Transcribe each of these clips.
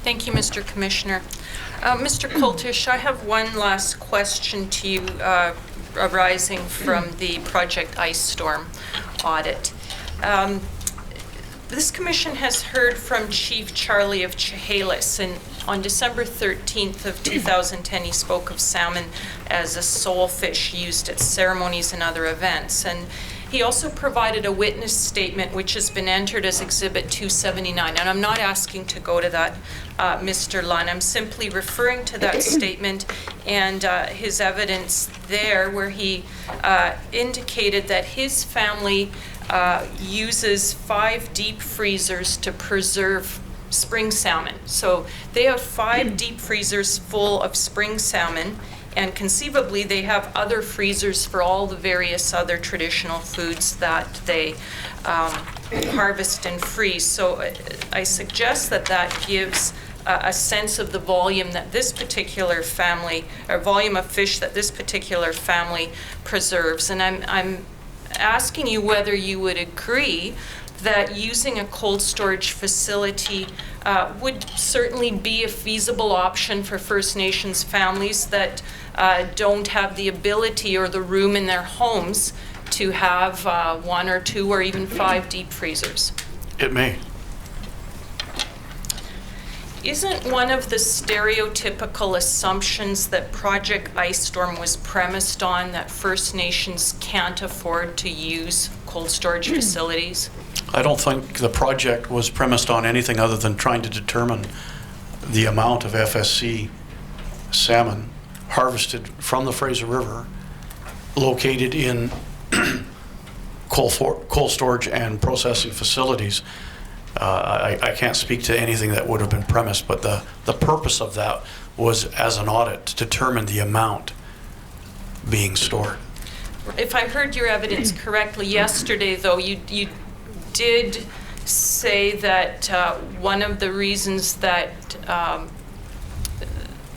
Thank you, Mr. Commissioner. Mr. Kultish, I have one last question to you arising from the Project Ice Storm audit. This commission has heard from Chief Charlie of Chehalis, and on December 13th of 2010, he spoke of salmon as a sole fish used at ceremonies and other events. And he also provided a witness statement which has been entered as Exhibit 279. And I'm not asking to go to that, Mr. Lunn. I'm simply referring to that statement and his evidence there where he indicated that his family uses 5 deep freezers to preserve spring salmon. So they have 5 deep freezers full of spring salmon, and conceivably they have other freezers for all the various other traditional foods that they harvest and freeze. So I suggest that that gives a sense of the volume that this particular family, or volume of fish that this particular family preserves. And I'm asking you whether you would agree that using a cold storage facility would certainly be a feasible option for First Nations families that don't have the ability or the room in their homes to have 1 or 2 or even 5 deep freezers. It may. Isn't one of the stereotypical assumptions that Project Ice Storm was premised on that First Nations can't afford to use cold storage facilities? I don't think the project was premised on anything other than trying to determine the amount of FSC salmon harvested from the Fraser River located in cold storage and processing facilities. I can't speak to anything that would have been premised, but the purpose of that was as an audit to determine the amount being stored. If I heard your evidence correctly yesterday, though, you did say that one of the reasons that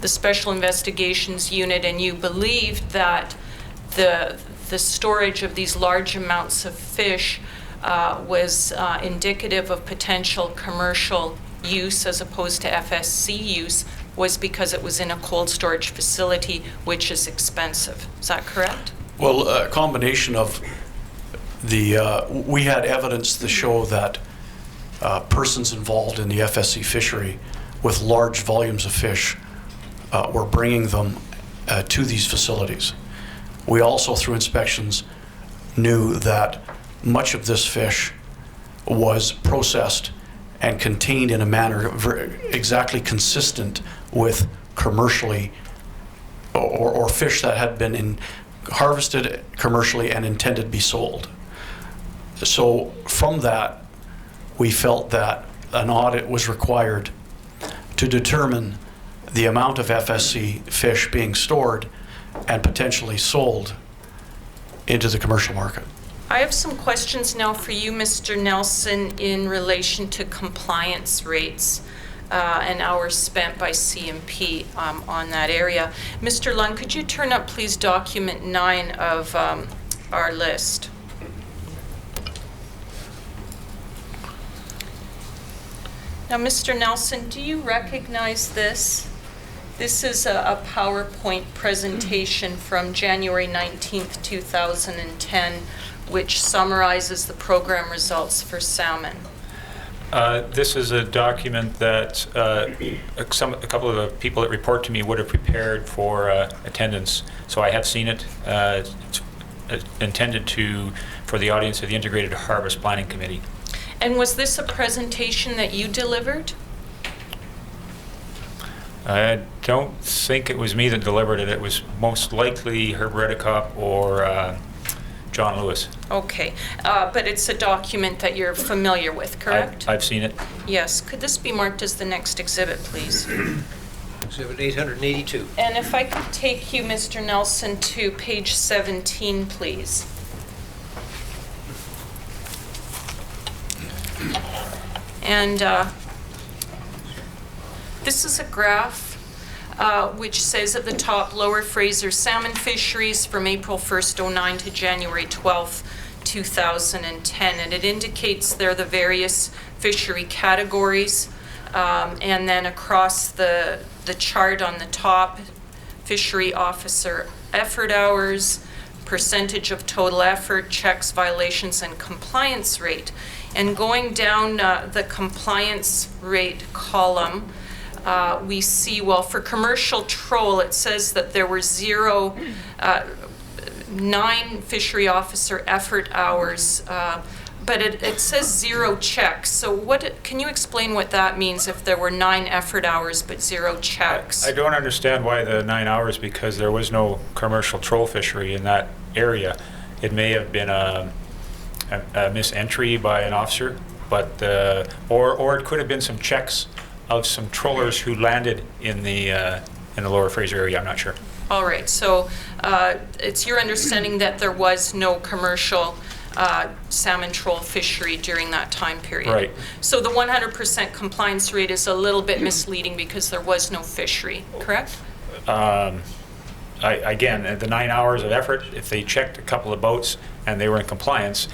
the Special Investigations Unit and you believed that the storage of these large amounts of fish was indicative of potential commercial use as opposed to FSC use was because it was in a cold storage facility, which is expensive. Is that correct? Well, a combination of we had evidence to show that persons involved in the FSC fishery with large volumes of fish were bringing them to these facilities. We also, through inspections, knew that much of this fish was processed and contained in a manner exactly consistent with commercially or fish that had been harvested commercially and intended to be sold. So from that, we felt that an audit was required to determine the amount of FSC fish being stored and potentially sold into the commercial market. I have some questions now for you, Mr. Nelson, in relation to compliance rates and hours spent by CMP on that area. Mr. Lund, could you turn up, please, document 9 of our list? Now, Mr. Nelson, do you recognize this? This is a PowerPoint presentation from January 19th, 2010, which summarizes the program results for salmon. This is a document that a couple of the people that report to me would have prepared for attendance. So I have seen it. It's intended for the audience of the Integrated Harvest Planning Committee. And was this a presentation that you delivered? I don't think it was me that delivered it. It was most likely Herb Redekop or John Lewis. Okay, but it's a document that you're familiar with, correct? I've seen it. Yes. Could this be marked as the next exhibit, please? Exhibit 882. And if I could take you, Mr. Nelson, to page 17, please. And this is a graph which says at the top, Lower Fraser salmon fisheries from April 1st, 09 to January 12th, 2010. And it indicates there the various fishery categories And then across the chart on the top, fishery officer effort hours, percentage of total effort, checks, violations, and compliance rate. And going down the compliance rate column, we see, well, for commercial troll, it says that there were 9 fishery officer effort hours, but it says 0 checks. So can you explain what that means if there were 9 effort hours but 0 checks? I don't understand why the 9 hours, because there was no commercial troll fishery in that area. It may have been a misentry by an officer, but or it could have been some checks of some trollers who landed in the Lower Fraser area. I'm not sure. All right, so it's your understanding that there was no commercial salmon troll fishery during that time period? Right. So the 100% compliance rate is a little bit misleading because there was no fishery, correct? Again, the 9 hours of effort, if they checked a couple of boats and they were in compliance,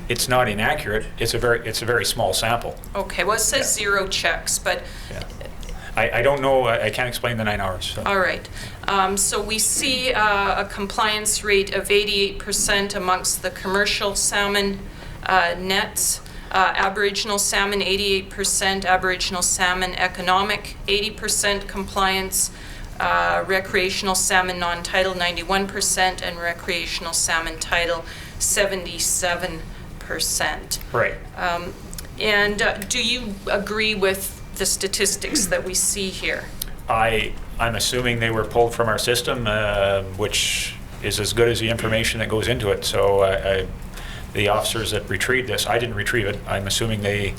it's not inaccurate. It's a very small sample. Okay, well, it says 0 checks, but Yeah. I don't know. I can't explain the 9 hours. So. all right. So we see a compliance rate of 88% amongst the commercial salmon nets. Aboriginal salmon, 88%. Aboriginal salmon economic, 80% compliance. Recreational salmon non-tidal, 91%. And recreational salmon tidal, 77%. Right. And do you agree with the statistics that we see here? I'm assuming they were pulled from our system, which is as good as the information that goes into it. So the officers that retrieved this, I didn't retrieve it. I'm assuming they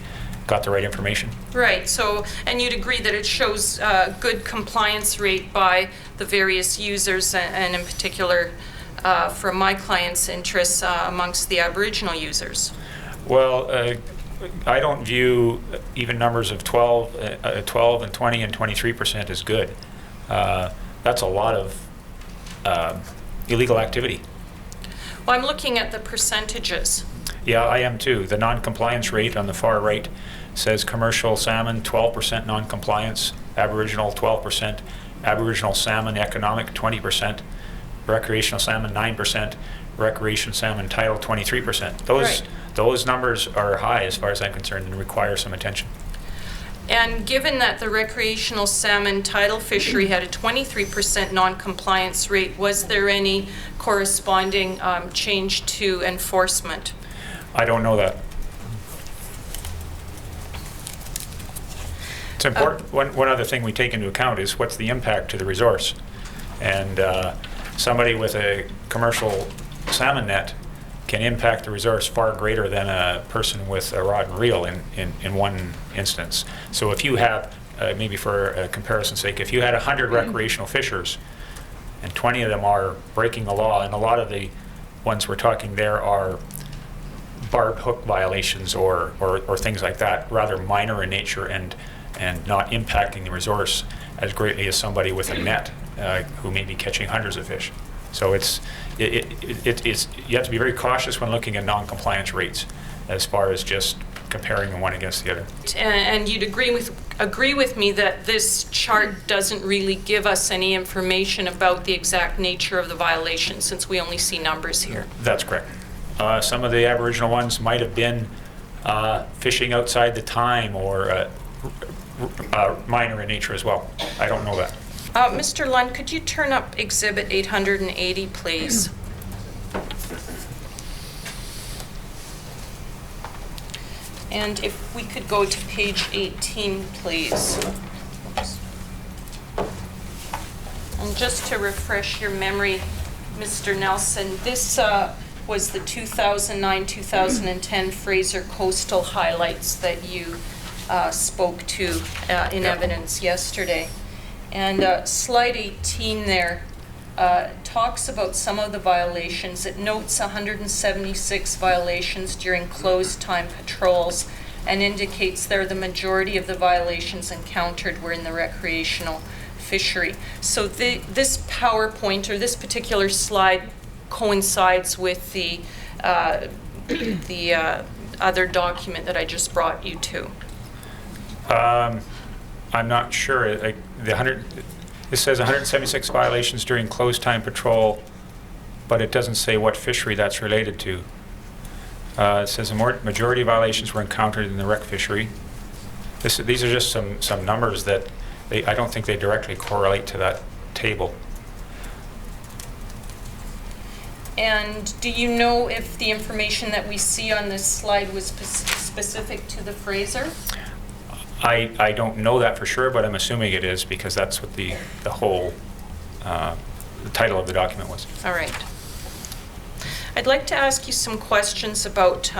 got the right information. Right. So, and you'd agree that it shows good compliance rate by the various users, and in particular, from my clients' interests, amongst the Aboriginal users. Well, I don't view even numbers of 12 and 20 and 23% as good. That's a lot of illegal activity. Well, I'm looking at the percentages. Yeah, I am too. The non-compliance rate on the far right says commercial salmon 12% non-compliance, Aboriginal 12%, Aboriginal salmon economic 20%, recreational salmon 9%, recreation salmon tidal 23%. Those numbers are high as far as I'm concerned and require some attention. And given that the recreational salmon tidal fishery had a 23% non-compliance rate, was there any corresponding change to enforcement? I don't know that. It's important. One other thing we take into account is what's the impact to the resource. And somebody with a commercial salmon net can impact the resource far greater than a person with a rod and reel in one instance. So if you have, maybe for a comparison's sake, if you had 100 recreational fishers and 20 of them are breaking the law, and a lot of the ones we're talking there are barbed hook violations or things like that, rather minor in nature and not impacting the resource as greatly as somebody with a net who may be catching hundreds of fish. So it's you have to be very cautious when looking at non-compliance rates as far as just comparing the one against the other. And you'd agree with me that this chart doesn't really give us any information about the exact nature of the violation, since we only see numbers here. That's correct. Some of the Aboriginal ones might have been fishing outside the time or minor in nature as well. I don't know that. Mr. Lund, could you turn up Exhibit 880, please? And if we could go to page 18, please. Oops. And just to refresh your memory, Mr. Nelson, this was the 2009-2010 Fraser Coastal highlights that you spoke to in evidence yesterday. And slide 18 there talks about some of the violations. It notes 176 violations during closed time patrols and indicates there the majority of the violations encountered were in the recreational fishery. So this PowerPoint, or this particular slide, coincides with the other document that I just brought you to. I'm not sure. This says 176 violations during closed time patrol, but it doesn't say what fishery that's related to. It says a majority of violations were encountered in the wreck fishery. These are just some numbers that I don't think they directly correlate to that table. And do you know if the information that we see on this slide was specific to the Fraser? I don't know that for sure, but I'm assuming it is because that's what the whole the title of the document was. All right. I'd like to ask you some questions about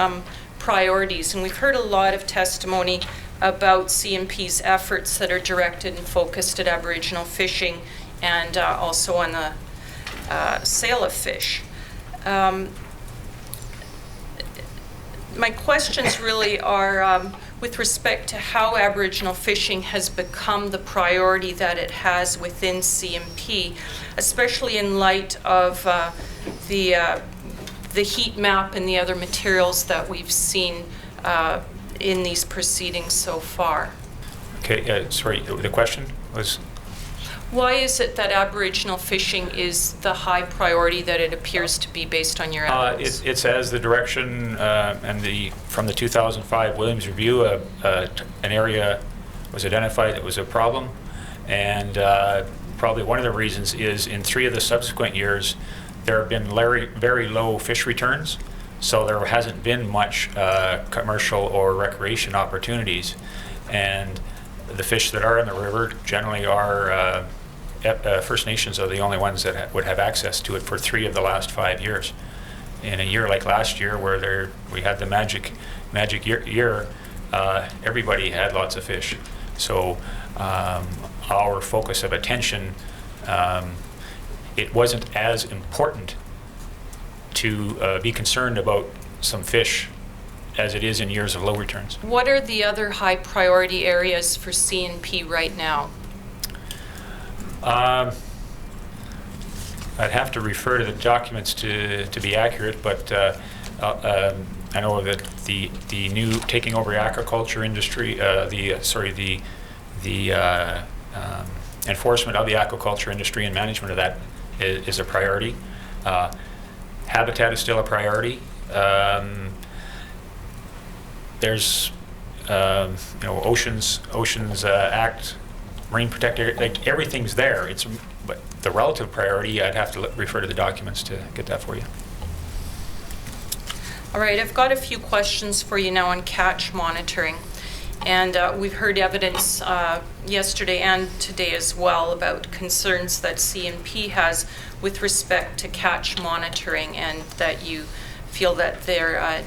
priorities, and we've heard a lot of testimony about CNP's efforts that are directed and focused at Aboriginal fishing and also on the sale of fish. My questions really are with respect to how Aboriginal fishing has become the priority that it has within CNP, especially in light of the heat map and the other materials that we've seen in these proceedings so far. Okay, sorry, the question was? Why is it that Aboriginal fishing is the high priority that it appears to be based on your evidence? It's as the direction and from the 2005 Williams Review, an area was identified that was a problem, and probably one of the reasons is in 3 of the subsequent years there have been very low fish returns, so there hasn't been much commercial or recreation opportunities, and the fish that are in the river generally are First Nations are the only ones that would have access to it for 3 of the last 5 years. In a year like last year, where we had the magic year, everybody had lots of fish. So our focus of attention, it wasn't as important to be concerned about some fish as it is in years of low returns. What are the other high priority areas for CNP right now? I'd have to refer to the documents to be accurate, but I know that the new taking over the aquaculture industry, the enforcement of the aquaculture industry and management of that is a priority. Habitat is still a priority. There's Oceans Act, Marine Protected, like everything's there. But the relative priority, I'd have to refer to the documents to get that for you. All right, I've got a few questions for you now on catch monitoring. And we've heard evidence yesterday and today as well about concerns that CNP has with respect to catch monitoring, and that you feel that there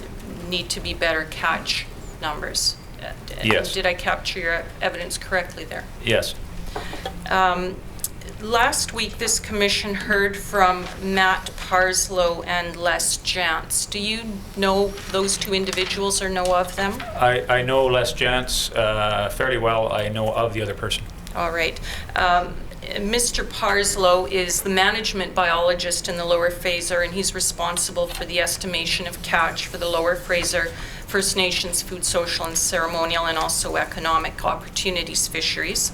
need to be better catch numbers. Yes. Did I capture your evidence correctly there? Yes. Last week, this commission heard from Matt Parslow and Les Jantz. Do you know those 2 individuals or know of them? I know Les Jantz fairly well. I know of the other person. All right. Mr. Parslow is the management biologist in the Lower Fraser, and he's responsible for the estimation of catch for the Lower Fraser First Nations food, social, and ceremonial, and also economic opportunities fisheries.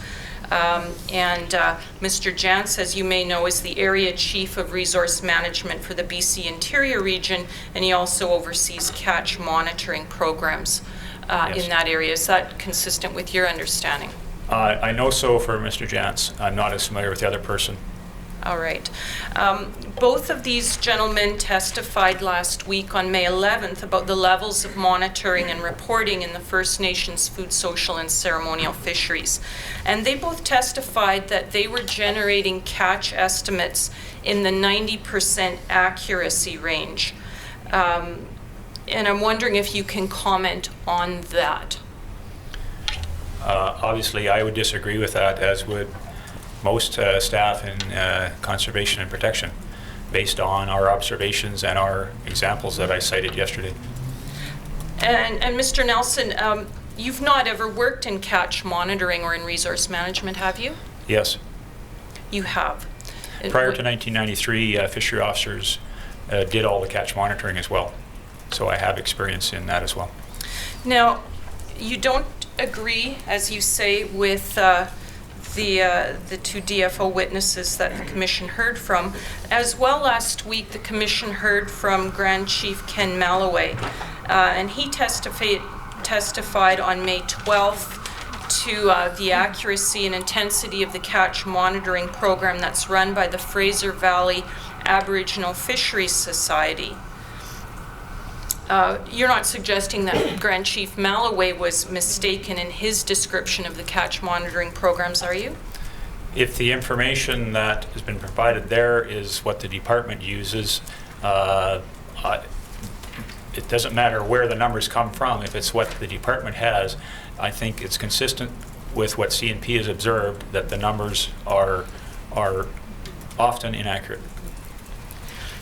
Mr. Jantz, as you may know, is the area chief of resource management for the BC Interior region, and he also oversees catch monitoring programs Yes. in that area. Is that consistent with your understanding? I know so for Mr. Jantz. I'm not as familiar with the other person. All right. Both of these gentlemen testified last week on May 11th about the levels of monitoring and reporting in the First Nations food, social, and ceremonial fisheries. And they both testified that they were generating catch estimates in the 90% accuracy range. And I'm wondering if you can comment on that. Obviously, I would disagree with that, as would most staff in conservation and protection, based on our observations and our examples that I cited yesterday. And Mr. Nelson, you've not ever worked in catch monitoring or in resource management, have you? Yes. You have. Prior to 1993, fishery officers did all the catch monitoring as well. So I have experience in that as well. Now, you don't agree, as you say, with the two DFO witnesses that the commission heard from. As well, last week, the commission heard from Grand Chief Ken Malloway, and he testified on May 12th to the accuracy and intensity of the catch monitoring program that's run by the Fraser Valley Aboriginal Fisheries Society. You're not suggesting that Grand Chief Malloway was mistaken in his description of the catch monitoring programs, are you? If the information that has been provided there is what the department uses, it doesn't matter where the numbers come from. If it's what the department has, I think it's consistent with what CNP has observed, that the numbers are often inaccurate.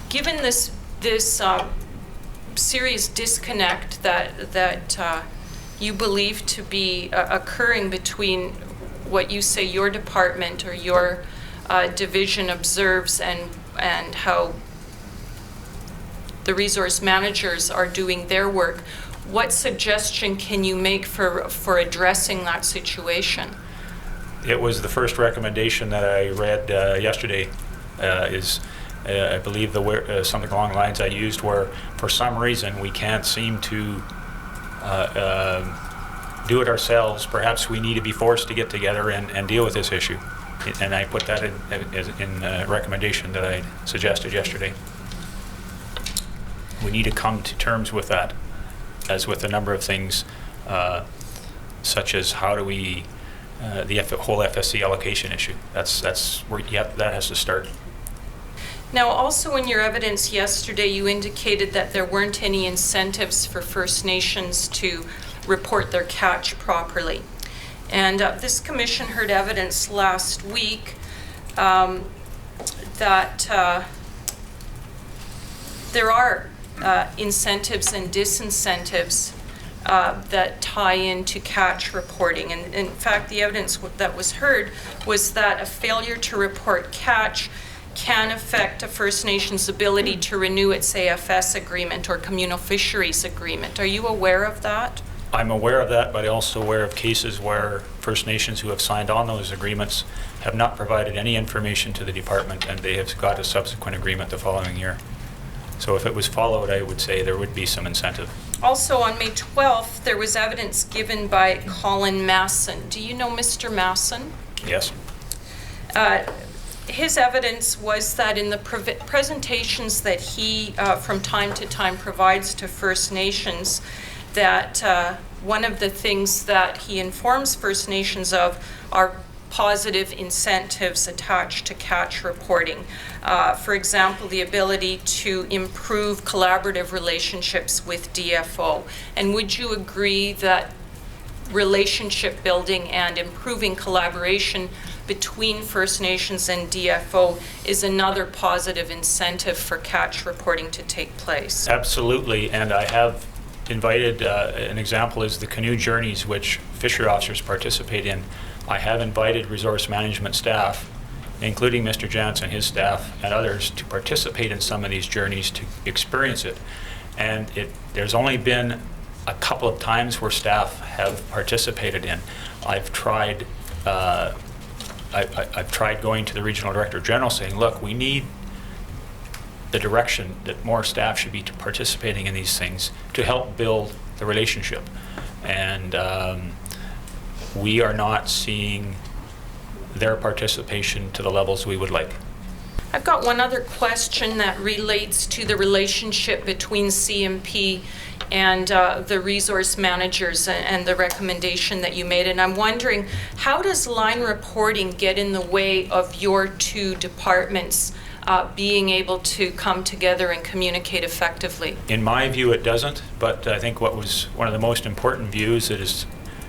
Given this serious disconnect that you believe to be occurring between what you say your department or your division observes and how the resource managers are doing their work, what suggestion can you make for addressing that situation? It was the first recommendation that I read yesterday. I believe something along the lines I used where, for some reason, we can't seem to do it ourselves. Perhaps we need to be forced to get together and deal with this issue. And I put that in a recommendation that I suggested yesterday. We need to come to terms with that, as with a number of things, such as how do we, the whole FSC allocation issue. That's where that has to start. Now, also in your evidence yesterday, you indicated that there weren't any incentives for First Nations to report their catch properly. And this commission heard evidence last week that there are incentives and disincentives that tie into catch reporting. And in fact, the evidence that was heard was that a failure to report catch can affect a First Nations ability to renew its AFS agreement or communal fisheries agreement. Are you aware of that? I'm aware of that, but I'm also aware of cases where First Nations who have signed on those agreements have not provided any information to the department, and they have got a subsequent agreement the following year. So if it was followed, I would say there would be some incentive. Also, on May 12th, there was evidence given by Colin Masson. Do you know Mr. Masson? Yes. His evidence was that in the presentations that he, from time to time, provides to First Nations, that one of the things that he informs First Nations of are positive incentives attached to catch reporting. For example, the ability to improve collaborative relationships with DFO. And would you agree that relationship building and improving collaboration between First Nations and DFO is another positive incentive for catch reporting to take place? Absolutely, and I have invited, an example is the canoe journeys which fishery officers participate in. I have invited resource management staff, including Mr. Jansen, his staff, and others, to participate in some of these journeys to experience it. And there's only been a couple of times where staff have participated in. I've tried going to the Regional Director General saying, look, we need the direction that more staff should be participating in these things to help build the relationship. And we are not seeing their participation to the levels we would like. I've got one other question that relates to the relationship between CNP and the resource managers and the recommendation that you made. And I'm wondering, how does line reporting get in the way of your two departments being able to come together and communicate effectively? In my view, it doesn't, but I think what was one of the most important views that is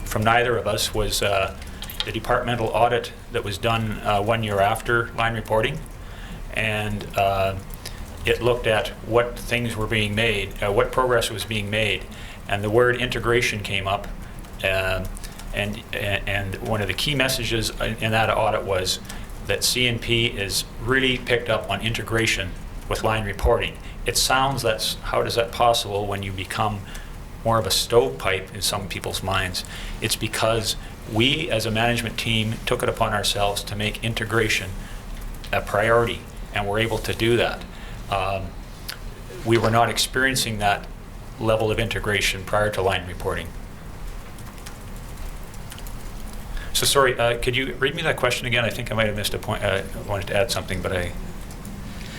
from neither of us was the departmental audit that was done 1 year after line reporting. And it looked at what things were being made, what progress was being made, and the word integration came up. And one of the key messages in that audit was that CNP is really picked up on integration with line reporting. It sounds how does that possible when you become more of a stovepipe in some people's minds. It's because we, as a management team, took it upon ourselves to make integration a priority, and we're able to do that. We were not experiencing that level of integration prior to line reporting. So sorry, could you read me that question again? I think I might have missed a point. I wanted to add something, but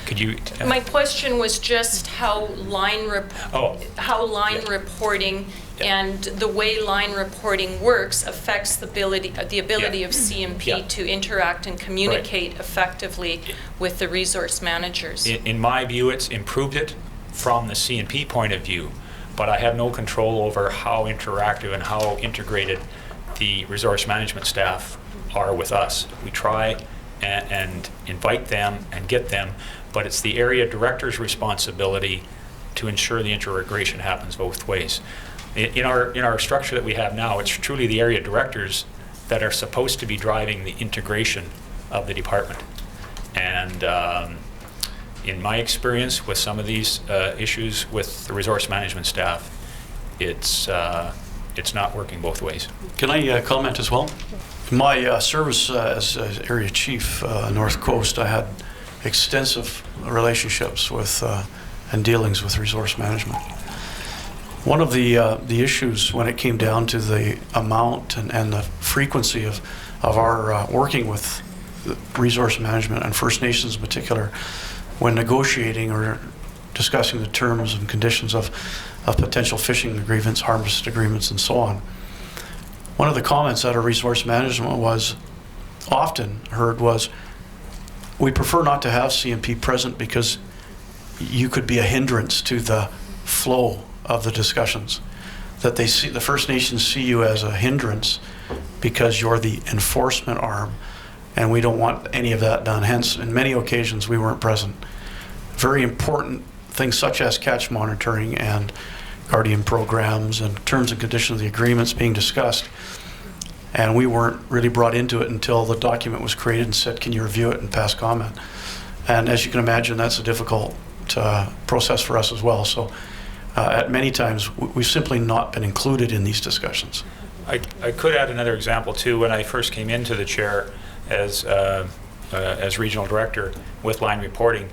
could you? My question was just how line reporting and the way line reporting works affects the ability of CMP to interact and communicate effectively with the resource managers. In my view, it's improved it from the CMP point of view, but I have no control over how interactive and how integrated the resource management staff are with us. We try and invite them and get them, but it's the area director's responsibility to ensure the integration happens both ways. In our structure that we have now, it's truly the area directors that are supposed to be driving the integration of the department. And in my experience with some of these issues with the resource management staff, it's not working both ways. Can I comment as well? In my service as area chief, North Coast, I had extensive relationships with and dealings with resource management. One of the issues when it came down to the amount and the frequency of our working with resource management and First Nations in particular, when negotiating or discussing the terms and conditions of potential fishing agreements, harvest agreements, and so on. One of the comments out of resource management was often heard was, we prefer not to have CMP present because you could be a hindrance to the flow of the discussions. That they see, the First Nations see you as a hindrance because you're the enforcement arm, and we don't want any of that done. Hence, in many occasions, we weren't present. Very important things such as catch monitoring and guardian programs and terms and conditions of the agreements being discussed, and we weren't really brought into it until the document was created and said, can you review it and pass comment? And as you can imagine, that's a difficult process for us as well. So at many times, we've simply not been included in these discussions. I could add another example too. When I first came into the chair as regional director with line reporting,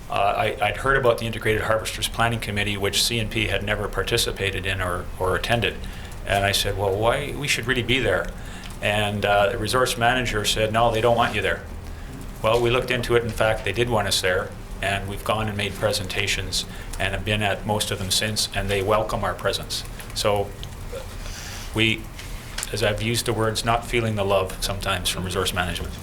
I'd heard about the Integrated Harvesters Planning Committee, which CNP had never participated in or attended. And I said, well, why? We should really be there. And the resource manager said, no, they don't want you there. Well, we looked into it. In fact, they did want us there. And we've gone and made presentations and have been at most of them since, and they welcome our presence. So we, as I've used the words, not feeling the love sometimes from resource management.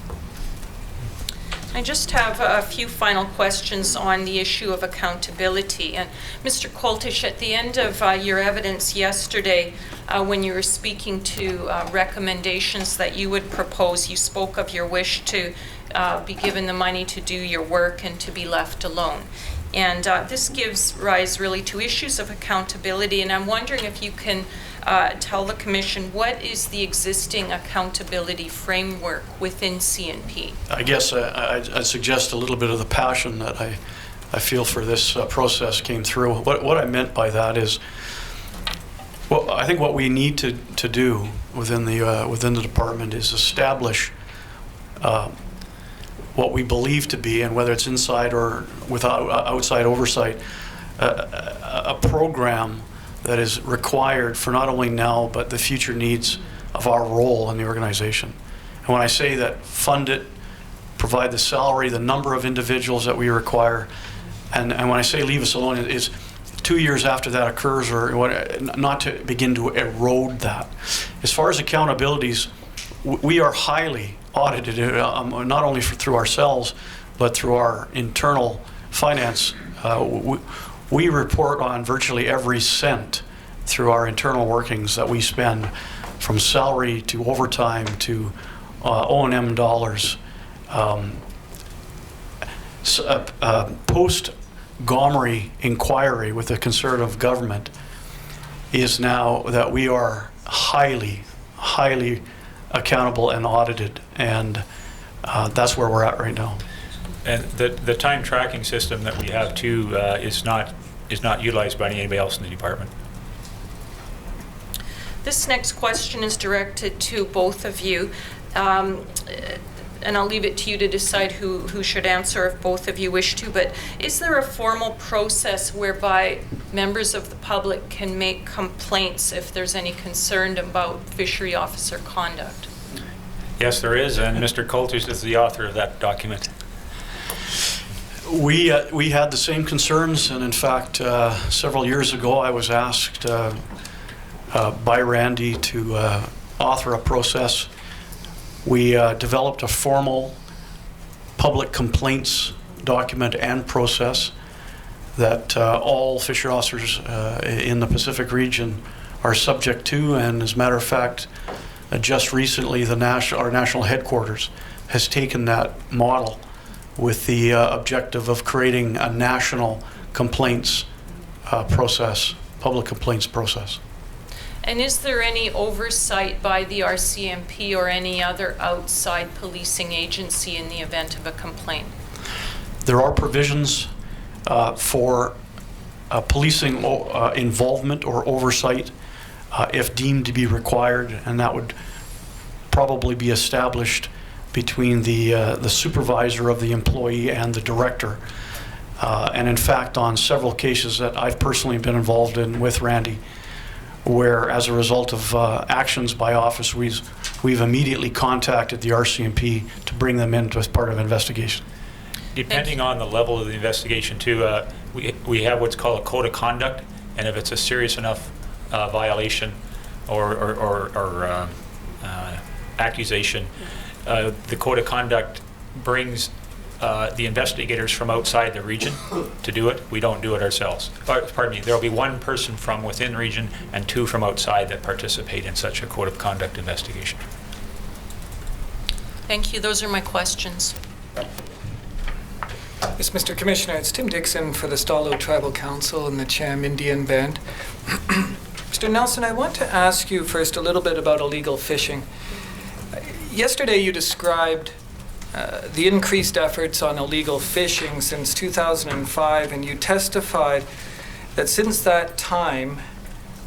I just have a few final questions on the issue of accountability. And Mr. Koltish, at the end of your evidence yesterday, when you were speaking to recommendations that you would propose, you spoke of your wish to be given the money to do your work and to be left alone. And this gives rise really to issues of accountability. And I'm wondering if you can tell the Commission what is the existing accountability framework within CNP? I guess I'd suggest a little bit of the passion that I feel for this process came through. What I meant by that is, well, I think what we need to do within the department is establish what we believe to be, and whether it's inside or without outside oversight, a program that is required for not only now but the future needs of our role in the organization. And when I say that, fund it, provide the salary, the number of individuals that we require, and when I say leave us alone, it is 2 years after that occurs, or what, not to begin to erode that. As far as accountabilities, we are highly audited, not only through ourselves, but through our internal finance. We report on virtually every cent through our internal workings that we spend, from salary to overtime to O&M dollars. Post-Gomery inquiry with the Conservative government is now that we are highly accountable and audited, and that's where we're at right now. And the time tracking system that we have too is not utilized by anybody else in the department. This next question is directed to both of you. And I'll leave it to you to decide who should answer if both of you wish to, but is there a formal process whereby members of the public can make complaints if there's any concern about fishery officer conduct? Yes, there is, and Mr. Coltish is the author of that document. We had the same concerns, and in fact, several years ago, I was asked by Randy to author a process. We developed a formal public complaints document and process that all fishery officers in the Pacific region are subject to, and as a matter of fact, just recently our national headquarters has taken that model with the objective of creating a national complaints process, public complaints process. And is there any oversight by the RCMP or any other outside policing agency in the event of a complaint? There are provisions for policing involvement or oversight if deemed to be required, and that would probably be established between the supervisor of the employee and the director. And in fact, on several cases that I've personally been involved in with Randy, where as a result of actions by office, we've immediately contacted the RCMP to bring them in as part of investigation. Depending on the level of the investigation too, we have what's called a code of conduct, and if it's a serious enough violation or accusation, the code of conduct brings the investigators from outside the region to do it. We don't do it ourselves. Pardon me, there will be one person from within the region and 2 from outside that participate in such a code of conduct investigation. Thank you. Those are my questions. Yes, Mr. Commissioner, it's Tim Dixon for the Stalo Tribal Council and the Cham Indian Band. Mr. Nelson, I want to ask you first a little bit about illegal fishing. Yesterday you described the increased efforts on illegal fishing since 2005, and you testified that since that time,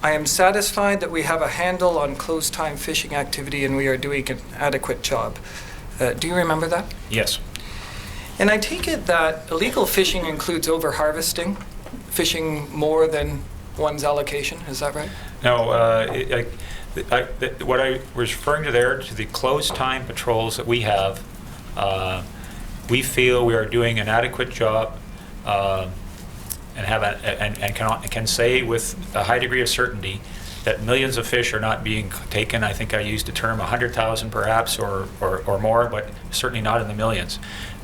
I am satisfied that we have a handle on closed-time fishing activity and we are doing an adequate job. Do you remember that? Yes. And I take it that illegal fishing includes over-harvesting, fishing more than one's allocation, is that right? No, what I was referring to there, to the closed time patrols that we have, we feel we are doing an adequate job and can say with a high degree of certainty that millions of fish are not being taken. I think I used the term 100,000 perhaps or more, but certainly not in the millions.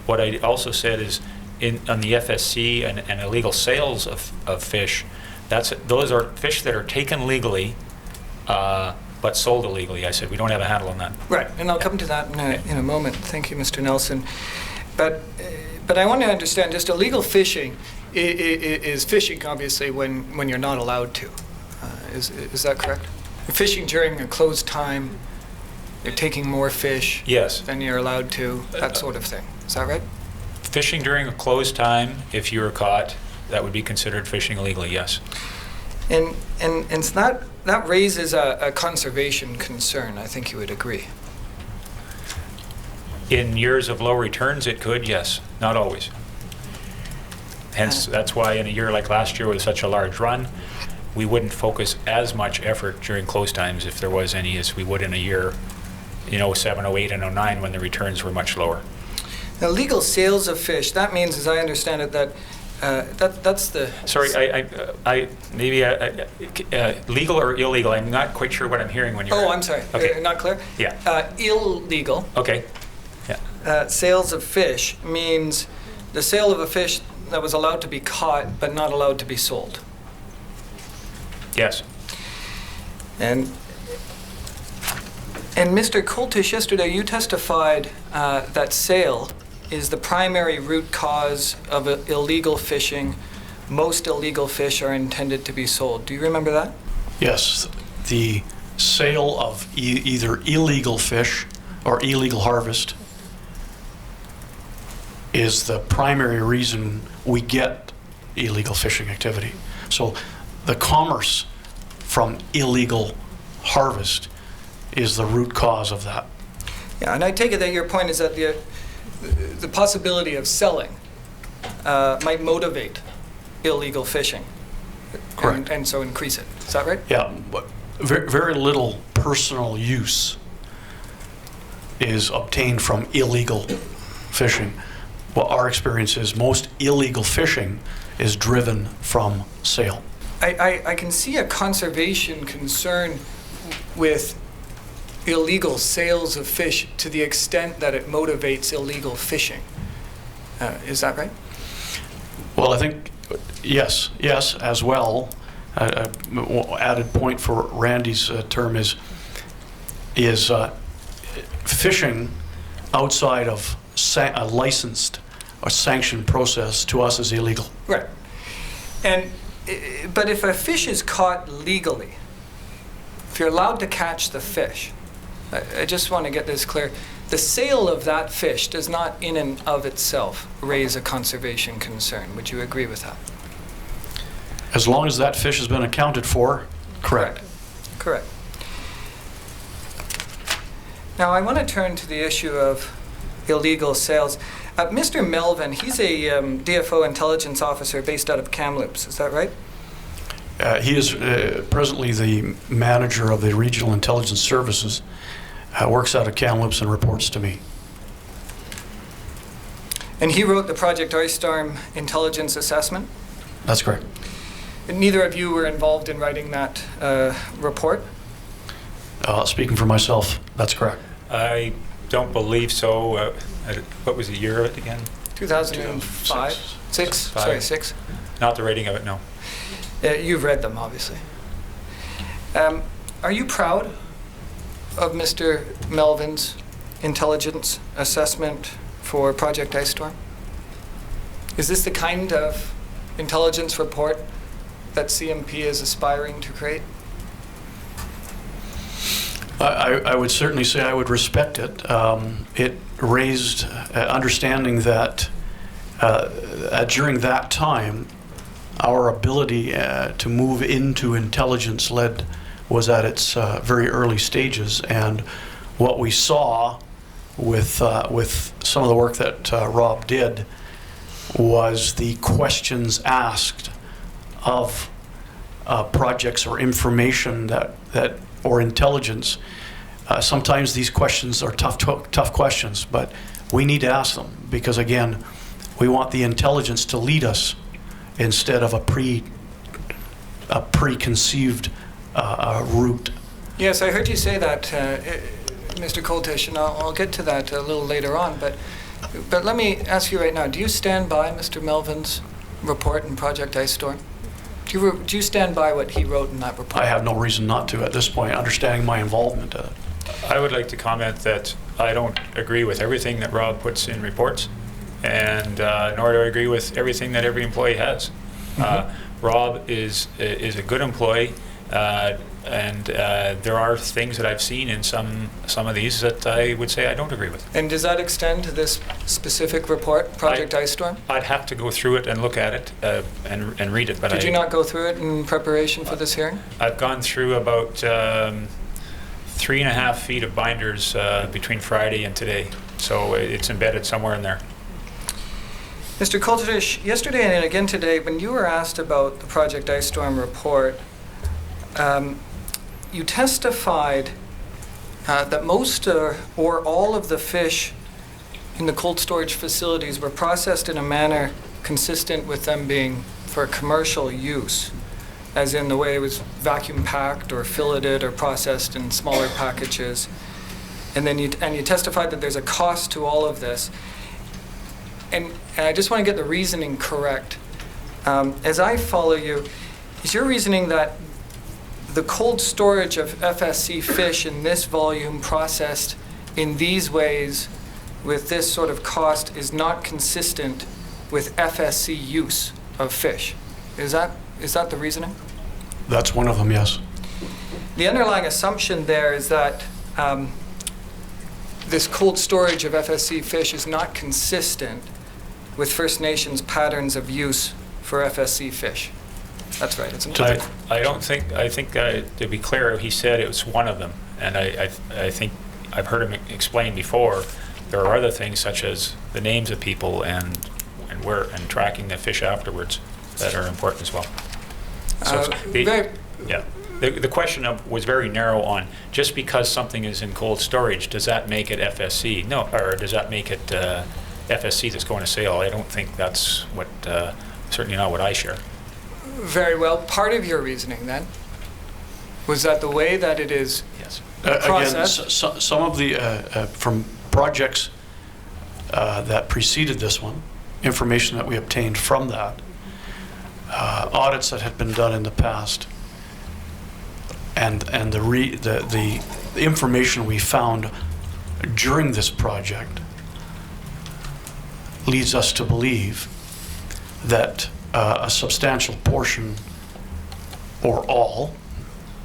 What I also said is on the FSC and illegal sales of fish, those are fish that are taken legally but sold illegally. I said we don't have a handle on that. Right, and I'll come to that in a moment. Thank you, Mr. Nelson. But I want to understand, just illegal fishing is fishing, obviously, when you're not allowed to. Is that correct? Fishing during a closed time, you're taking more fish Yes. than you're allowed to, that sort of thing. Is that right? Fishing during a closed time, if you were caught, that would be considered fishing illegally, yes. And so that raises a conservation concern, I think you would agree. In years of low returns, it could, yes. Not always. Hence, that's why in a year like last year with such a large run, we wouldn't focus as much effort during close times, if there was any, as we would in a year, 07, 08, and 09 when the returns were much lower. Now, legal sales of fish, that means, as I understand it, that's the... Sorry, legal or illegal? I'm not quite sure what I'm hearing when you're... Oh, I'm sorry. Okay. Not clear? Yeah. Illegal. Okay. Yeah. Sales of fish means the sale of a fish that was allowed to be caught but not allowed to be sold. Yes. And Mr. Coltish, yesterday you testified that sale is the primary root cause of illegal fishing. Most illegal fish are intended to be sold. Do you remember that? Yes, the sale of either illegal fish or illegal harvest is the primary reason we get illegal fishing activity. So the commerce from illegal harvest is the root cause of that. Yeah, and I take it that your point is that the possibility of selling might motivate illegal fishing. Correct. And so increase it. Is that right? Yeah, but very little personal use is obtained from illegal fishing. Well, our experience is most illegal fishing is driven from sale. I can see a conservation concern with illegal sales of fish to the extent that it motivates illegal fishing. Is that right? Well, I think, yes, as well. Added point for Randy's term is fishing outside of a licensed or sanctioned process to us is illegal. Right. But if a fish is caught legally, if you're allowed to catch the fish, I just want to get this clear. The sale of that fish does not in and of itself raise a conservation concern. Would you agree with that? As long as that fish has been accounted for, correct. Correct. Now I want to turn to the issue of illegal sales. Mr. Melvin, he's a DFO intelligence officer based out of Kamloops. Is that right? He is presently the manager of the Regional Intelligence Services, works out of Kamloops and reports to me. And he wrote the Project Ice Storm intelligence assessment? That's correct. And neither of you were involved in writing that report? Speaking for myself, that's correct. I don't believe so. What was the year of it again? 2005? Six? Sorry, 6. Not the rating of it, no. You've read them, obviously. Are you proud of Mr. Melvin's intelligence assessment for Project Ice Storm? Is this the kind of intelligence report that CMP is aspiring to create? I would certainly say I would respect it. It raised understanding that during that time, our ability to move into intelligence-led was at its very early stages, and what we saw with some of the work that Rob did was the questions asked of projects or information that or intelligence. Sometimes these questions are tough questions, but we need to ask them because, again, we want the intelligence to lead us instead of a preconceived route. Yes, I heard you say that, Mr. Koltish, and I'll get to that a little later on. But let me ask you right now: do you stand by Mr. Melvin's report in Project Ice Storm? Do you stand by what he wrote in that report? I have no reason not to at this point, understanding my involvement in it. I would like to comment that I don't agree with everything that Rob puts in reports, and nor do I agree with everything that every employee has. Rob is a good employee, and there are things that I've seen in some of these that I would say I don't agree with. And does that extend to this specific report, Project Ice Storm? I'd have to go through it and look at it and read it. But Did you not go through it in preparation for this hearing? I've gone through about 3.5 feet of binders between Friday and today, so it's embedded somewhere in there. Mr. Koltish, yesterday and again today, when you were asked about the Project Ice Storm report, you testified that most or all of the fish in the cold storage facilities were processed in a manner consistent with them being for commercial use, as in the way it was vacuum packed or filleted or processed in smaller packages. And then you testified that there's a cost to all of this. And I just want to get the reasoning correct. As I follow you, is your reasoning that the cold storage of FSC fish in this volume processed in these ways with this sort of cost is not consistent with FSC use of fish? Is that the reasoning? That's one of them, yes. The underlying assumption there is that this cold storage of FSC fish is not consistent with First Nations patterns of use for FSC fish. That's right. It's I don't think, I think to be clear, he said it was one of them. And I think I've heard him explain before, there are other things such as the names of people and tracking the fish afterwards that are important as well. So yeah. The question was very narrow on just because something is in cold storage, does that make it FSC? No, or does that make it FSC that's going to sale? I don't think that's what, certainly not what I share. Very well. Part of your reasoning then was that the way that it is Yes. processed. Again, some of the, from projects that preceded this one, information that we obtained from that, audits that had been done in the past, and the information we found during this project leads us to believe that a substantial portion, or all,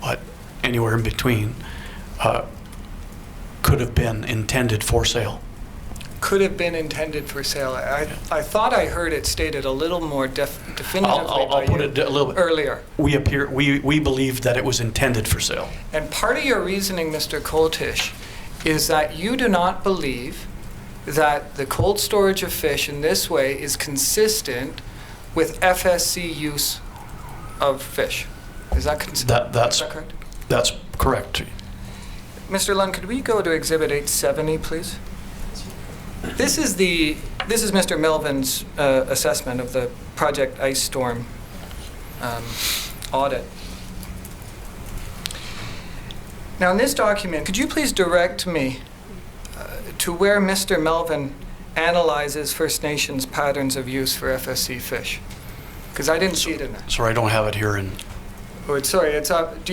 but anywhere in between, could have been intended for sale. Could have been intended for sale. I thought I heard it stated a little more definitively I'll put it a little bit earlier. We believed that it was intended for sale. And part of your reasoning, Mr. Coltish, is that you do not believe that the cold storage of fish in this way is consistent with FSC use of fish. Is that That's correct? That's correct. Mr. Lund, could we go to Exhibit 870, please? This is Mr. Melvin's assessment of the Project Ice Storm audit. Now, in this document, could you please direct me to where Mr. Melvin analyzes First Nations patterns of use for FSC fish? Because I didn't see it in there. Sorry, I don't have it here in. Oh, sorry, it's up. Do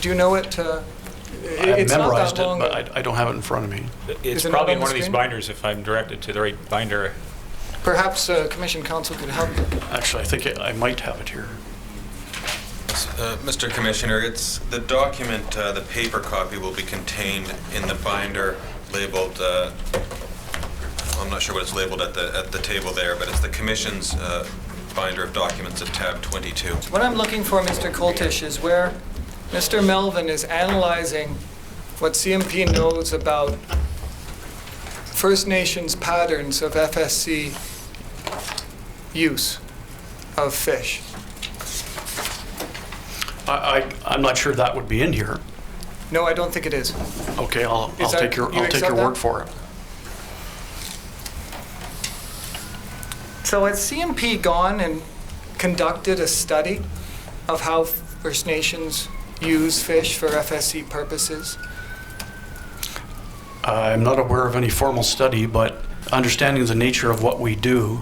you know it? I've memorized it, but I don't have it in front of me. It's it probably not on in one the of these screen? binders if I'm directed to the right binder. Perhaps Commission Counsel could help you. Actually, I think I might have it here. Mr. Commissioner, it's the document, the paper copy will be contained in the binder labeled, I'm not sure what it's labeled at the table there, but it's the Commission's binder of documents at tab 22. What I'm looking for, Mr. Coltish, is where Mr. Melvin is analyzing what CMP knows about First Nations patterns of FSC use of fish. I'm not sure that would be in here. No, I don't think it is. Okay, I'll Is that- take your you accept that? word for it. So has CMP gone and conducted a study of how First Nations use fish for FSC purposes? I'm not aware of any formal study, but understanding the nature of what we do,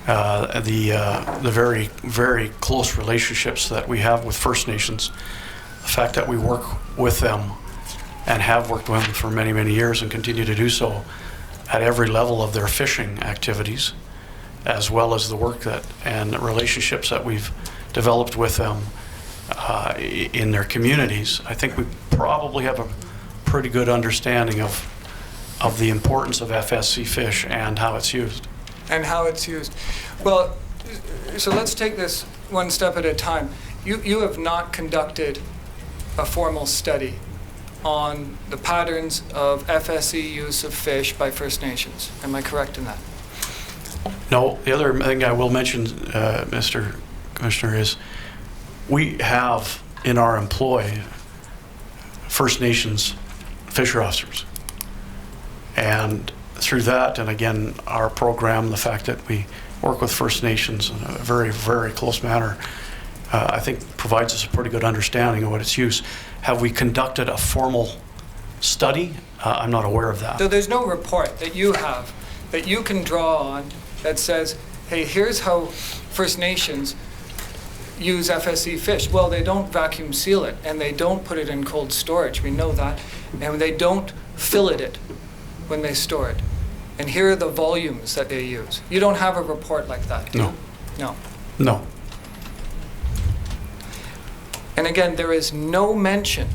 the very, very close relationships that we have with First Nations, the fact that we work with them and have worked with them for many, many years and continue to do so at every level of their fishing activities, as well as the work that and relationships that we've developed with them in their communities, I think we probably have a pretty good understanding of the importance of FSC fish and how it's used. And how it's used. Well, so let's take this one step at a time. You have not conducted a formal study on the patterns of FSC use of fish by First Nations. Am I correct in that? No, the other thing I will mention, Mr. Commissioner, is we have in our employ First Nations fisher officers. And through that, and again, our program, the fact that we work with First Nations in a very, very close manner, I think provides us a pretty good understanding of what its use. Have we conducted a formal study? I'm not aware of that. So there's no report that you have that you can draw on that says, hey, here's how First Nations use FSC fish. Well, they don't vacuum seal it, and they don't put it in cold storage. We know that. And they don't fillet it when they store it. And here are the volumes that they use. You don't have a report like that, do you? No. No. No. And again, there is no mention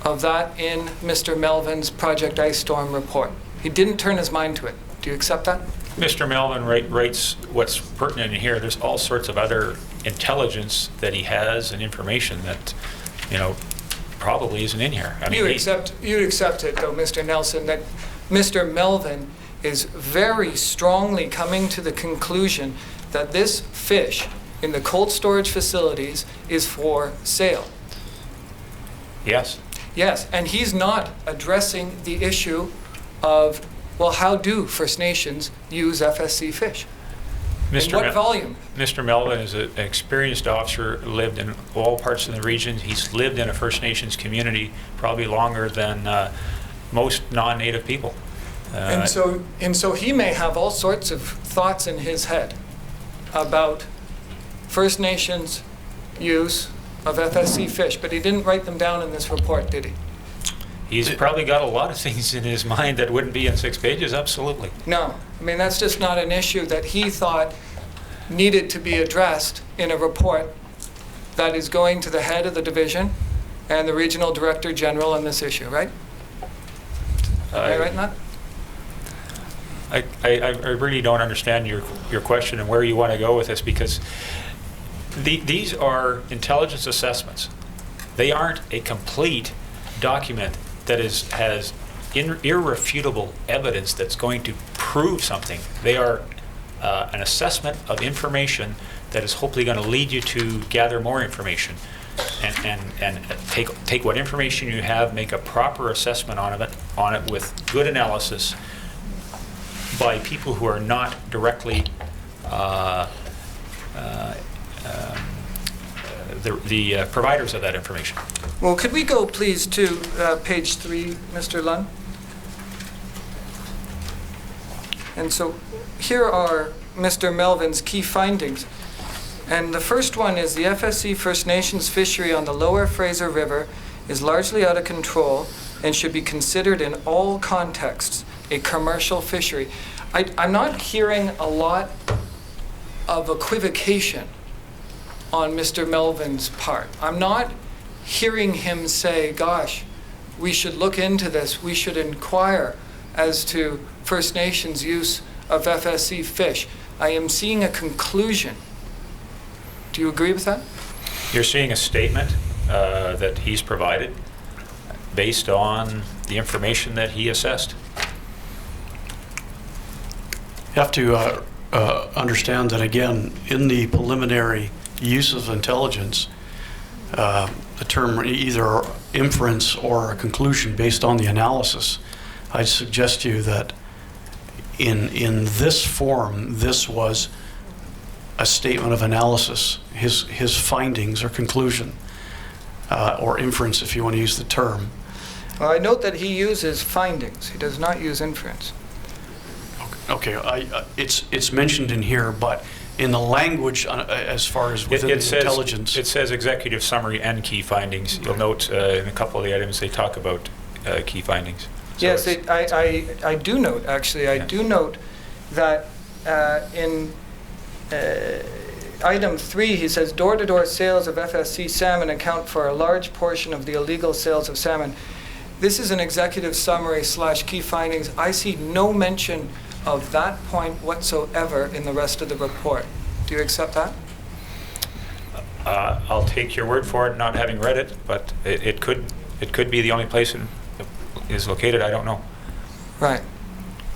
of that in Mr. Melvin's Project Ice Storm report. He didn't turn his mind to it. Do you accept that? Mr. Melvin writes what's pertinent in here. There's all sorts of other intelligence that he has and information that, probably isn't in here. I mean, You accept it, though, Mr. Nelson, that Mr. Melvin is very strongly coming to the conclusion that this fish in the cold storage facilities is for sale. Yes. Yes, and he's not addressing the issue of, well, how do First Nations use FSC fish? In what volume? Mr. Melvin is an experienced officer, lived in all parts of the region. He's lived in a First Nations community probably longer than most non-Native people. And so he may have all sorts of thoughts in his head about First Nations use of FSC fish, but he didn't write them down in this report, did he? He's probably got a lot of things in his mind that wouldn't be in 6 pages, absolutely. No, I mean, that's just not an issue that he thought needed to be addressed in a report that is going to the head of the division and the regional director general on this issue, right? Am I right in that? I really don't understand your question and where you want to go with this, because these are intelligence assessments. They aren't a complete document that has irrefutable evidence that's going to prove something. They are an assessment of information that is hopefully going to lead you to gather more information and take what information you have, make a proper assessment on it with good analysis by people who are not directly the providers of that information. Well, could we go, please, to page 3, Mr. Lunn? And so here are Mr. Melvin's key findings. And the first one is the FSC First Nations fishery on the lower Fraser River is largely out of control and should be considered in all contexts a commercial fishery. I'm not hearing a lot of equivocation on Mr. Melvin's part. I'm not hearing him say, gosh, we should look into this, we should inquire as to First Nations use of FSC fish. I am seeing a conclusion. Do you agree with that? You're seeing a statement that he's provided based on the information that he assessed. You have to understand that, again, in the preliminary use of intelligence, the term either inference or a conclusion based on the analysis, I suggest to you that in this form, this was a statement of analysis, his findings or conclusion, or inference if you want to use the term. Well, I note that he uses findings. He does not use inference. Okay, it's mentioned in here, but in the language, as far as within the intelligence. It says executive summary and key findings. You'll note in a couple of the items they talk about key findings. So yes, I do note, actually, I do note that in item 3, he says door-to-door sales of FSC salmon account for a large portion of the illegal sales of salmon. This is an executive summary / key findings. I see no mention of that point whatsoever in the rest of the report. Do you accept that? I'll take your word for it, not having read it, but it could be the only place it is located. I don't know. Right.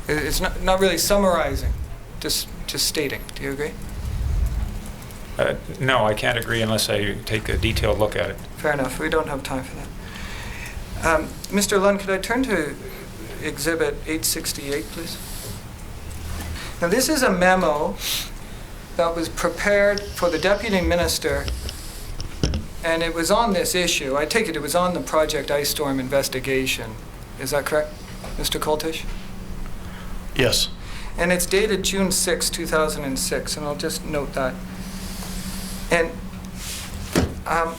It's not really summarizing, just stating. Do you agree? No, I can't agree unless I take a detailed look at it. Fair enough. We don't have time for that. Mr. Lund, could I turn to Exhibit 868, please? Now, this is a memo that was prepared for the Deputy Minister, and it was on this issue. I take it was on the Project Ice Storm investigation. Is that correct, Mr. Coltish? Yes. And it's dated June 6, 2006, and I'll just note that. And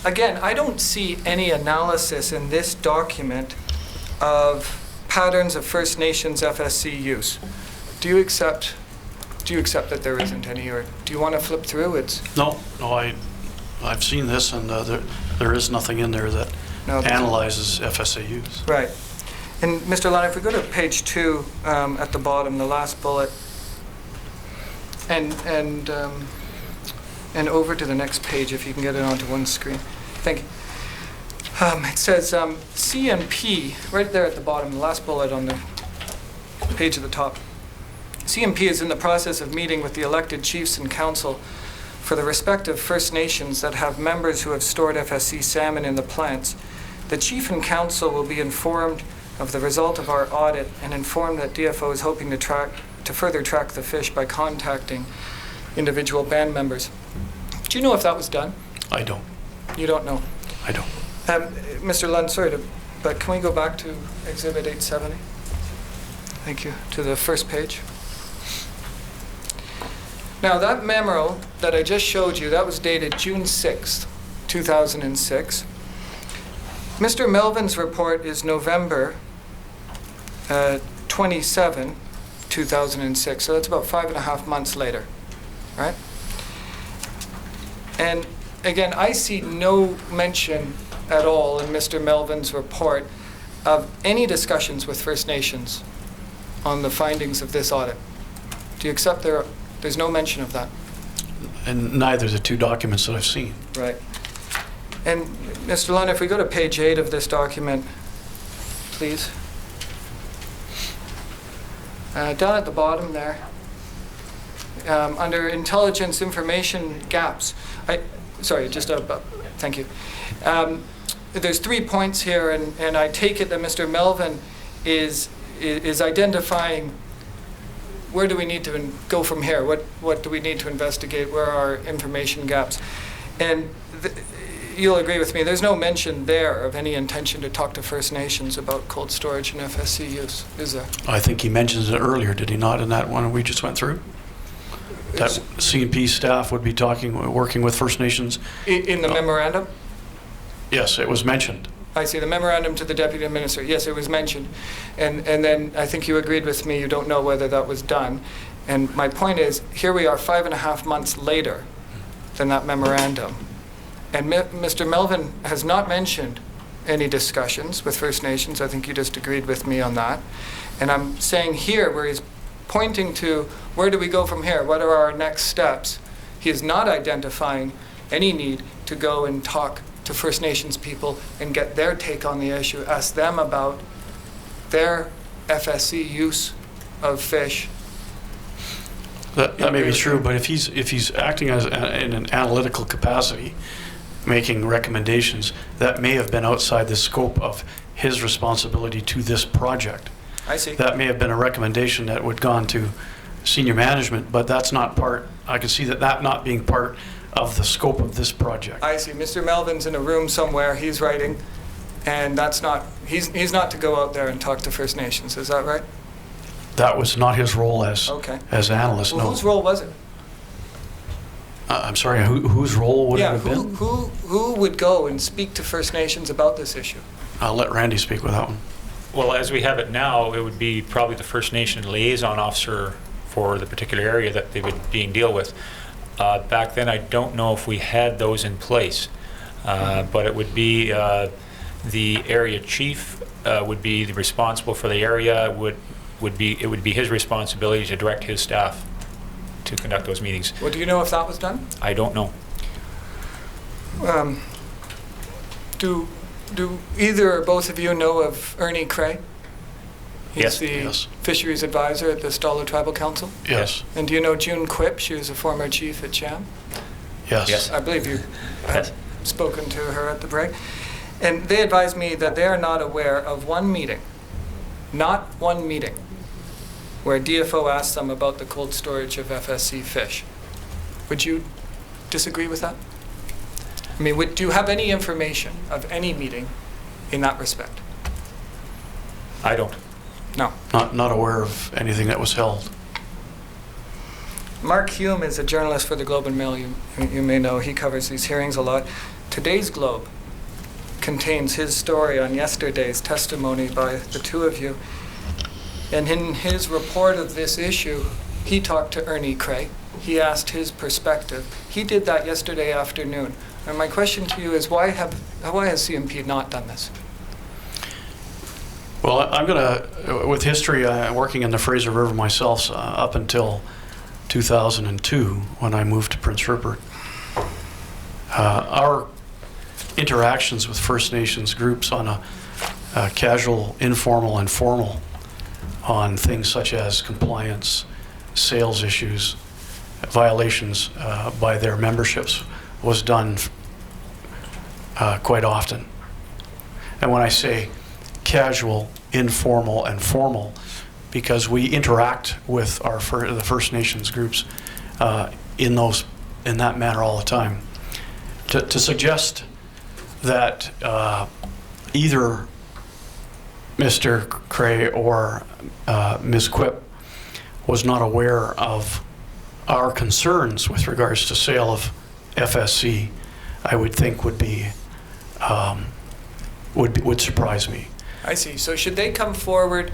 again, I don't see any analysis in this document of patterns of First Nations FSC use. Do you accept that there isn't any, or do you want to flip through? No, I've seen this, and there is nothing in there that analyzes FSAUs. Right. And Mr. Lund, if we go to page 2 at the bottom, the last bullet, and over to the next page, if you can get it onto one screen. Thank you. It says CMP, right there at the bottom, the last bullet on the page at the top. CMP is in the process of meeting with the elected chiefs and council for the respective First Nations that have members who have stored FSC salmon in the plants. The chief and council will be informed of the result of our audit and informed that DFO is hoping to further track the fish by contacting individual band members. Do you know if that was done? I don't. You don't know. I don't. Mr. Lund, sorry, but can we go back to Exhibit 870? Thank you. To the first page. Now, that memo that I just showed you, that was dated June 6th, 2006. Mr. Melvin's report is November 27, 2006, so that's about 5.5 months later, right? And again, I see no mention at all in Mr. Melvin's report of any discussions with First Nations on the findings of this audit. Do you accept there's no mention of that? And neither the two documents that I've seen. Right. And Mr. Lund, if we go to page 8 of this document, please. Down at the bottom there, under intelligence information gaps, thank you. There's 3 points here, and I take it that Mr. Melvin is identifying where do we need to go from here? What do we need to investigate? Where are information gaps? And you'll agree with me, there's no mention there of any intention to talk to First Nations about cold storage and FSC use, is there? I think he mentioned it earlier, did he not, in that one we just went through? That CNP staff would be working with First Nations? In the memorandum? Yes, it was mentioned. I see, the memorandum to the Deputy Minister. Yes, it was mentioned. And then I think you agreed with me, you don't know whether that was done. And my point is, here we are 5.5 months later than that memorandum. And Mr. Melvin has not mentioned any discussions with First Nations. I think you just agreed with me on that. And I'm saying here, where he's pointing to where do we go from here? What are our next steps? He is not identifying any need to go and talk to First Nations people and get their take on the issue, ask them about their FSC use of fish. That may be true, but if he's acting as in an analytical capacity, making recommendations, that may have been outside the scope of his responsibility to this project. I see. That may have been a recommendation that would gone to senior management, but that's not part, I can see that not being part of the scope of this project. I see. Mr. Melvin's in a room somewhere, he's writing, and that's not, he's not to go out there and talk to First Nations, is that right? That was not his role as analyst, Well, no. whose role was it? I'm sorry, whose role would it have been? Who would go and speak to First Nations about this issue? I'll let Randy speak with that one. Well, as we have it now, it would be probably the First Nation liaison officer for the particular area that they would be in deal with. Back then, I don't know if we had those in place, but it would be the area chief would be responsible for the area. It would be his responsibility to direct his staff to conduct those meetings. Well, do you know if that was done? I don't know. Do either or both of you know of Ernie Cray? He's Yes. the fisheries advisor at the Stalo Tribal Council. Yes, And do you know June Quip? She was a former chief at Cham. yes. Yes. I believe you Yes. have spoken to her at the break. And they advised me that they are not aware of one meeting, not one meeting, where DFO asked them about the cold storage of FSC fish. Would you disagree with that? I mean, do you have any information of any meeting in that respect? I don't. No. Not aware of anything that was held. Mark Hume is a journalist for the Globe and Mail. You may know he covers these hearings a lot. Today's Globe contains his story on yesterday's testimony by the two of you. And in his report of this issue, he talked to Ernie Cray. He asked his perspective. He did that yesterday afternoon. And my question to you is, why has CMP not done this? Well, I'm going to, with history, working in the Fraser River myself up until 2002 when I moved to Prince Rupert. Our interactions with First Nations groups on a casual, informal, and formal on things such as compliance, sales issues, violations by their memberships was done quite often. And when I say casual, informal, and formal, because we interact with the First Nations groups in that manner all the time. To suggest that either Mr. Cray or Ms. Quip was not aware of our concerns with regards to sale of FSC, I would think would surprise me. I see. So should they come forward?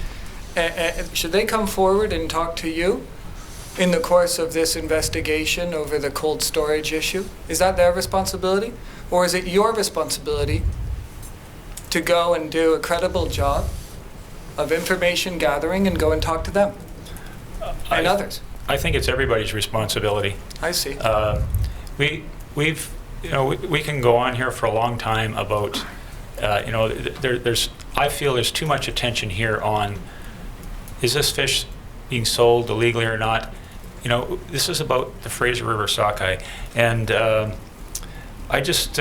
Should they come forward and talk to you in the course of this investigation over the cold storage issue? Is that their responsibility, or is it your responsibility to go and do a credible job of information gathering and go and talk to them and others? I think it's everybody's responsibility. I see. We can go on here for a long time about, I feel there's too much attention here on, is this fish being sold illegally or not? This is about the Fraser River sockeye, and I just,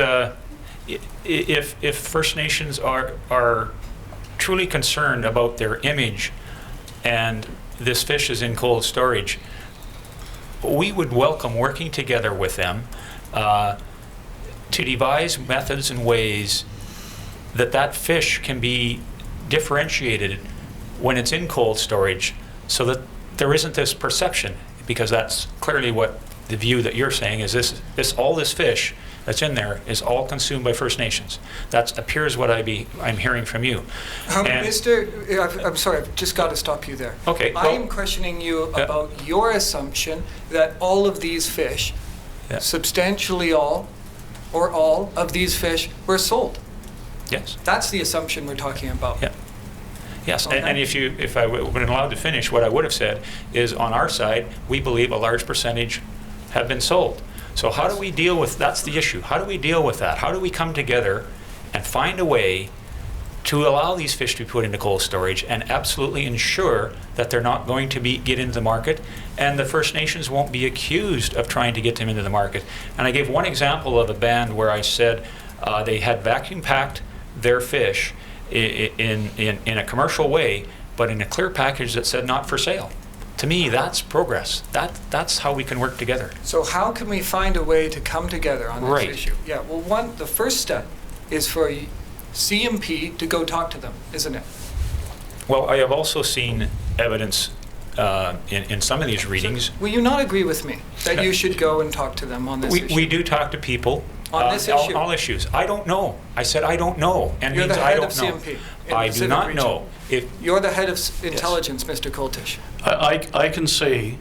if First Nations are truly concerned about their image, and this fish is in cold storage, we would welcome working together with them to devise methods and ways that fish can be differentiated when it's in cold storage, so that there isn't this perception, because that's clearly what the view that you're saying is all this fish that's in there is all consumed by First Nations. That appears what I'm hearing from you. I'm sorry, I've just got to stop you there. Okay. I am questioning you about your assumption that all of these fish, substantially all, or all of these fish were sold. Yes. That's the assumption we're talking about. Yeah. Yes, Okay. and if I would been allowed to finish, what I would have said is, on our side, we believe a large percentage have been sold. So how do we deal with, that's the issue, how do we deal with that? How do we come together and find a way to allow these fish to be put into cold storage and absolutely ensure that they're not going to get into the market, and the First Nations won't be accused of trying to get them into the market? And I gave one example of a band where I said they had vacuum packed their fish in a commercial way, but in a clear package that said not for sale. To me, that's progress. That's how we can work together. So how can we find a way to come together on this Right. issue? Yeah, well, the first step is for CMP to go talk to them, isn't it? Well, I have also seen evidence in some of these readings. Will you not agree with me that you should go and talk to them on this issue? We do talk to people. On this issue? All issues. I don't know. I said I don't know, and You're means the I head don't of know. CMP in I the do Pacific not region. know. You're the head of intelligence, Mr. Coltish. I can say,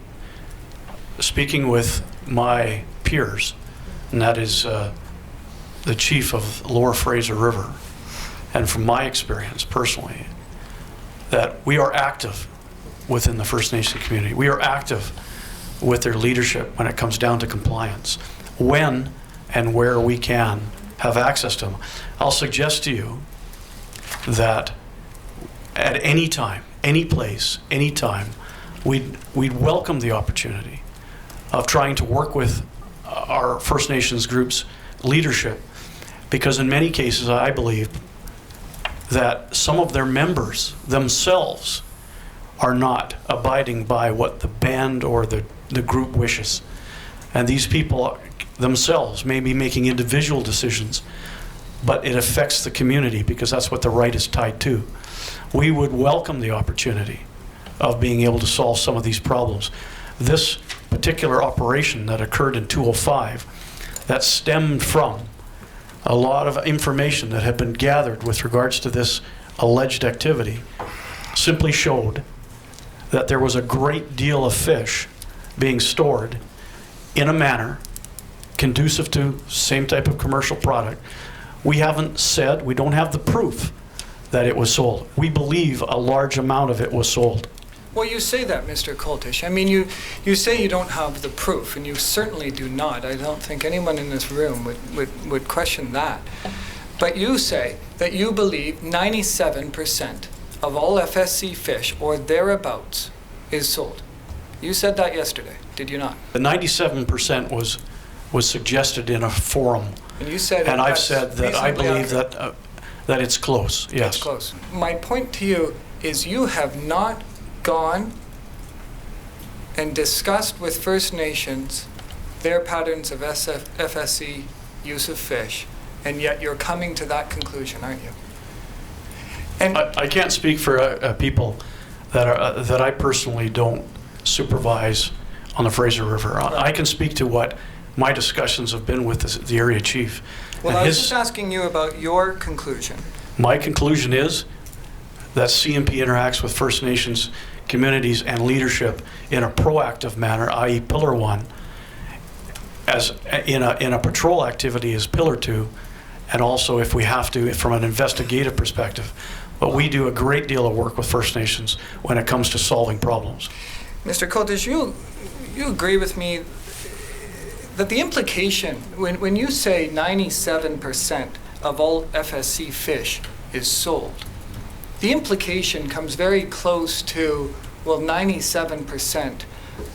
speaking with my peers, and that is the chief of Lower Fraser River, and from my experience personally, that we are active within the First Nation community. We are active with their leadership when it comes down to compliance, when and where we can have access to them. I'll suggest to you that at any time, any place, any time, we'd welcome the opportunity of trying to work with our First Nations groups' leadership, because in many cases I believe that some of their members themselves are not abiding by what the band or the group wishes. And these people themselves may be making individual decisions, but it affects the community because that's what the right is tied to. We would welcome the opportunity of being able to solve some of these problems. This particular operation that occurred in 205, that stemmed from a lot of information that had been gathered with regards to this alleged activity, simply showed that there was a great deal of fish being stored in a manner conducive to same type of commercial product. We haven't said, we don't have the proof that it was sold. We believe a large amount of it was sold. Well, you say that, Mr. Coltish. I mean, you say you don't have the proof, and you certainly do not. I don't think anyone in this room would question that. But you say that you believe 97% of all FSC fish, or thereabouts, is sold. You said that yesterday, did you not? The 97% was suggested in a forum, And you said and I've that's said that I reasonably believe accurate. that it's close, yes. It's close. My point to you is you have not gone and discussed with First Nations their patterns of FSC use of fish, and yet you're coming to that conclusion, aren't you? And I can't speak for people that I personally don't supervise on the Fraser River. I can speak to what my discussions have been with the area chief. well, And I was just asking you about your conclusion. my conclusion is that CMP interacts with First Nations communities and leadership in a proactive manner, i.e. Pillar 1, as in a patrol activity as Pillar 2, and also if we have to from an investigative perspective. But we do a great deal of work with First Nations when it comes to solving problems. Mr. Coltish, you agree with me that the implication, when you say 97% of all FSC fish is sold, the implication comes very close to, well, 97%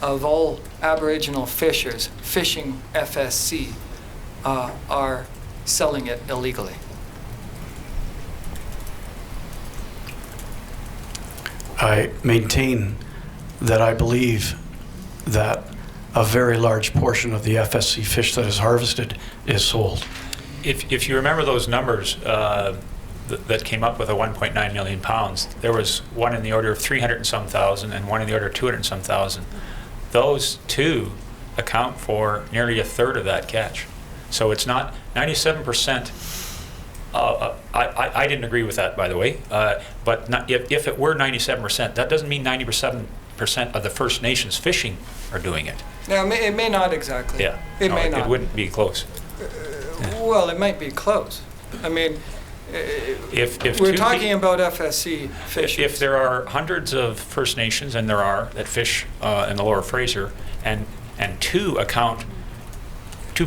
of all Aboriginal fishers fishing FSC are selling it illegally. I maintain that I believe that a very large portion of the FSC fish that is harvested is sold. If you remember those numbers that came up with a 1.9 million pounds, there was one in the order of 300 and some thousand and one in the order of 200 and some thousand. Those two account for nearly a third of that catch. So it's not 97%. I didn't agree with that, by the way. But if it were 97%, that doesn't mean 97% of the First Nations fishing are doing it. Now, it may not exactly. Yeah. It No, may not. It wouldn't be close. Well, it might be close. I mean, If we're two talking pe- about FSC fishers. If there are hundreds of First Nations, and there are, that fish in the Lower Fraser, and two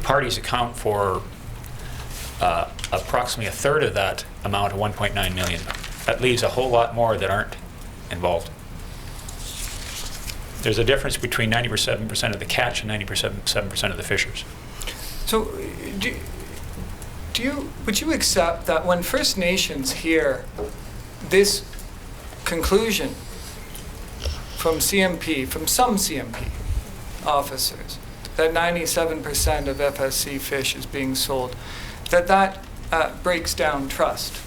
parties account for approximately a third of that amount of 1.9 million, that leaves a whole lot more that aren't involved. There's a difference between 97% of the catch and 97% of the fishers. So, would you accept that when First Nations hear this conclusion from CMP, from some CMP officers, that 97% of FSC fish is being sold, that breaks down trust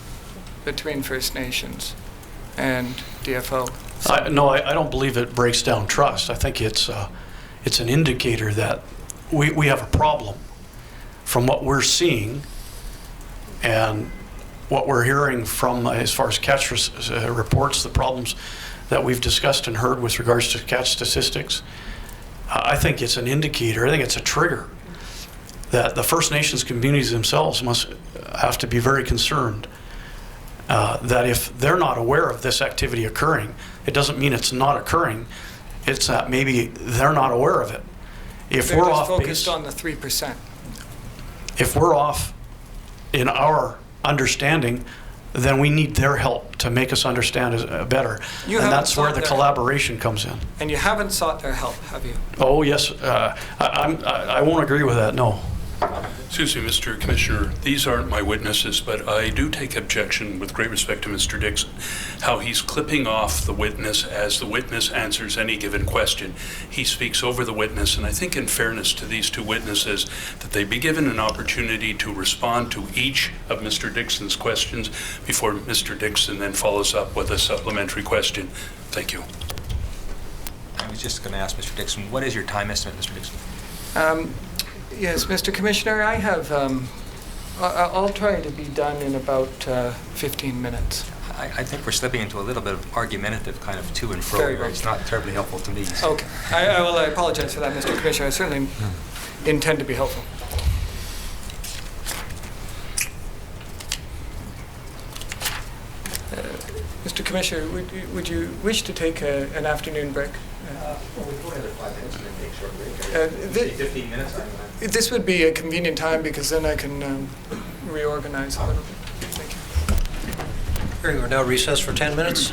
between First Nations and DFO? No, I don't believe it breaks down trust. I think it's an indicator that we have a problem from what we're seeing and what we're hearing from, as far as catch reports, the problems that we've discussed and heard with regards to catch statistics. I think it's an indicator, I think it's a trigger that the First Nations communities themselves must have to be very concerned that if they're not aware of this activity occurring, it doesn't mean it's not occurring, it's that maybe they're not aware of it. If They're we're just off focused base, on the 3%. if we're off in our understanding, then we need their help to make us understand better. You And haven't that's where sought the their collaboration comes in. And you haven't sought their help, have you? Oh, yes, I won't agree with that, no. Excuse me, Mr. Commissioner, these aren't my witnesses, but I do take objection, with great respect to Mr. Dixon, how he's clipping off the witness as the witness answers any given question. He speaks over the witness, and I think in fairness to these two witnesses, that they be given an opportunity to respond to each of Mr. Dixon's questions before Mr. Dixon then follows up with a supplementary question. Thank you. I was just going to ask Mr. Dixon, what is your time estimate, Mr. Dixon? Yes, Mr. Commissioner, I have, I'll try to be done in about 15 minutes. I think we're slipping into a little bit of argumentative kind of to and fro. Very Here. well. It's not terribly helpful to me. So. Okay. I apologize for that, Mr. Commissioner. I certainly intend to be helpful. Mr. Commissioner, would you wish to take an afternoon break? Well, we go another 5 minutes and then take a short break. Thi- 15 minutes? This would be a convenient time because then I can reorganize a little bit. Thank you. Hearing we're now recessed for 10 minutes.